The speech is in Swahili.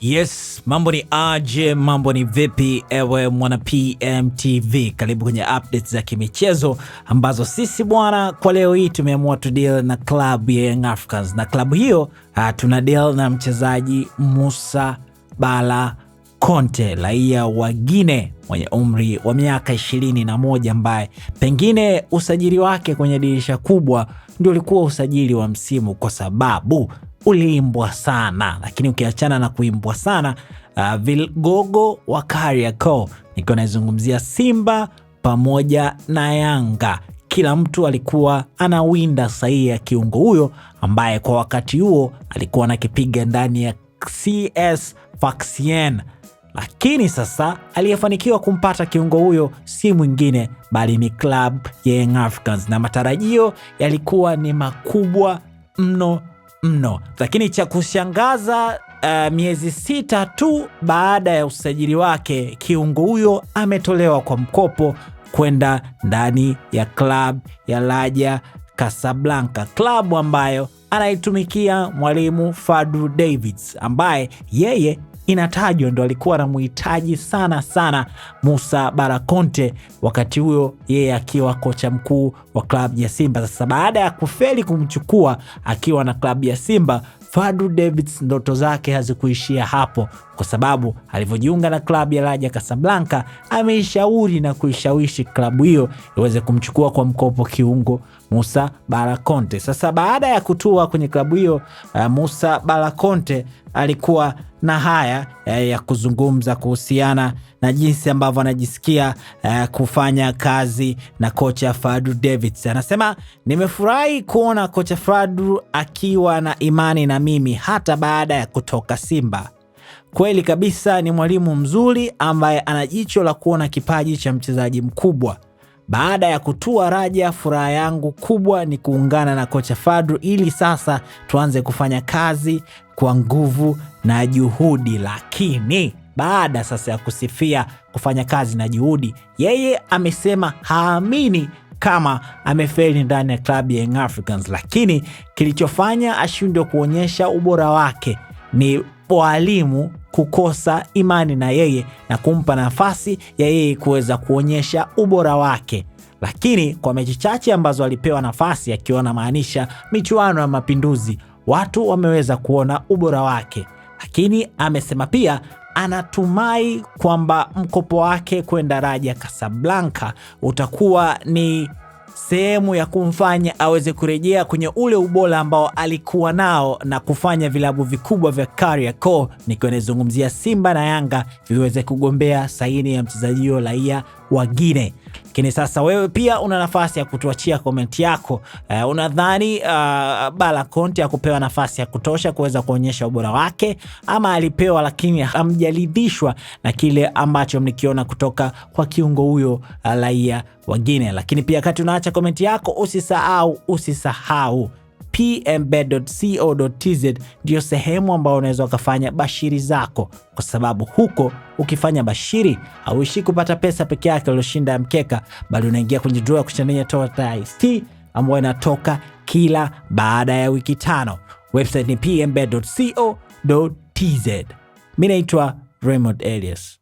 Yes, mambo ni aje, mambo ni vipi ewe mwana PMTV. Karibu kwenye updates za kimichezo ambazo sisi bwana kwa leo hii tumeamua tu deal na club ya Young Africans. Na club hiyo tuna deal na mchezaji Musa Bala Conte, raia wa Guinea mwenye umri wa miaka 21 ambaye pengine usajili wake kwenye dirisha kubwa ndio ulikuwa usajili wa msimu kwa sababu uliimbwa sana. Lakini ukiachana na kuimbwa sana, vigogo wa Kariakoo, nikiwa nazungumzia Simba pamoja na Yanga, kila mtu alikuwa anawinda sahihi ya kiungo huyo ambaye kwa wakati huo alikuwa anakipiga ndani ya CS Sfaxien. Lakini sasa aliyefanikiwa kumpata kiungo huyo si mwingine bali ni club ya Young Africans, na matarajio yalikuwa ni makubwa mno. Lakini cha kushangaza, miezi 6 tu baada ya usajili wake, kiungo huyo ametolewa kwa mkopo kwenda ndani ya club ya Raja Casablanca, club ambayo anaitumikia mwalimu Fadlu Davids, ambaye yeye inatajwa ndo alikuwa anamuhitaji sana Musa Bala Conte, wakati huyo yeye akiwa kocha mkuu wa klabu ya Simba. Sasa baada ya kufeli kumchukua akiwa na klabu ya Simba, Fadlu Davids ndoto zake hazikuishia hapo, kwa sababu alivyojiunga na klabu ya Raja Casablanca ameishauri na kuishawishi klabu hiyo iweze kumchukua kwa mkopo kiungo Musa Bala Conte. Sasa baada ya kutua kwenye klabu hiyo, Musa Bala Conte alikuwa na haya ya kuzungumza kuhusiana na jinsi ambavyo anajisikia kufanya kazi na kocha Fadlu Davids. Anasema, nimefurahi kuona kocha Fadlu akiwa na imani na mimi hata baada ya kutoka Simba. Kweli kabisa ni mwalimu mzuri ambaye ana jicho la kuona kipaji cha mchezaji mkubwa. Baada ya kutua Raja, furaha yangu kubwa ni kuungana na kocha Fadlu ili sasa tuanze kufanya kazi kwa nguvu na juhudi. Lakini baada sasa ya kusifia kufanya kazi na juhudi, yeye amesema haamini kama amefeli ndani ya klabu ya Young Africans, lakini kilichofanya ashindwe kuonyesha ubora wake ni walimu kukosa imani na yeye na kumpa nafasi ya yeye kuweza kuonyesha ubora wake. Lakini kwa mechi chache ambazo alipewa nafasi, akiona maanisha michuano ya Mapinduzi, watu wameweza kuona ubora wake. Lakini amesema pia anatumai kwamba mkopo wake kwenda Raja Casablanca utakuwa ni sehemu ya kumfanya aweze kurejea kwenye ule ubora ambao alikuwa nao na kufanya vilabu vikubwa vya Kariakoo, nikiwa nazungumzia Simba na Yanga, viweze kugombea saini ya mchezaji huyo raia wa Guinea. Lakini sasa wewe pia una nafasi ya kutuachia komenti yako. Unadhani Bala Conte kupewa nafasi ya kutosha kuweza kuonyesha ubora wake, ama alipewa lakini hamjaridhishwa na kile ambacho mnikiona kutoka kwa kiungo huyo raia wa Guinea? Lakini pia kati unaacha komenti yako, usisahau pmbet.co.tz ndio sehemu ambayo unaweza ukafanya bashiri zako, kwa sababu huko ukifanya bashiri hauishi kupata pesa peke yake ulioshinda mkeka, bali unaingia kwenye draw ya kushindania Toyota IST ambayo inatoka kila baada ya wiki 5. Website ni pmbet.co.tz. Mimi naitwa Raymond Elias.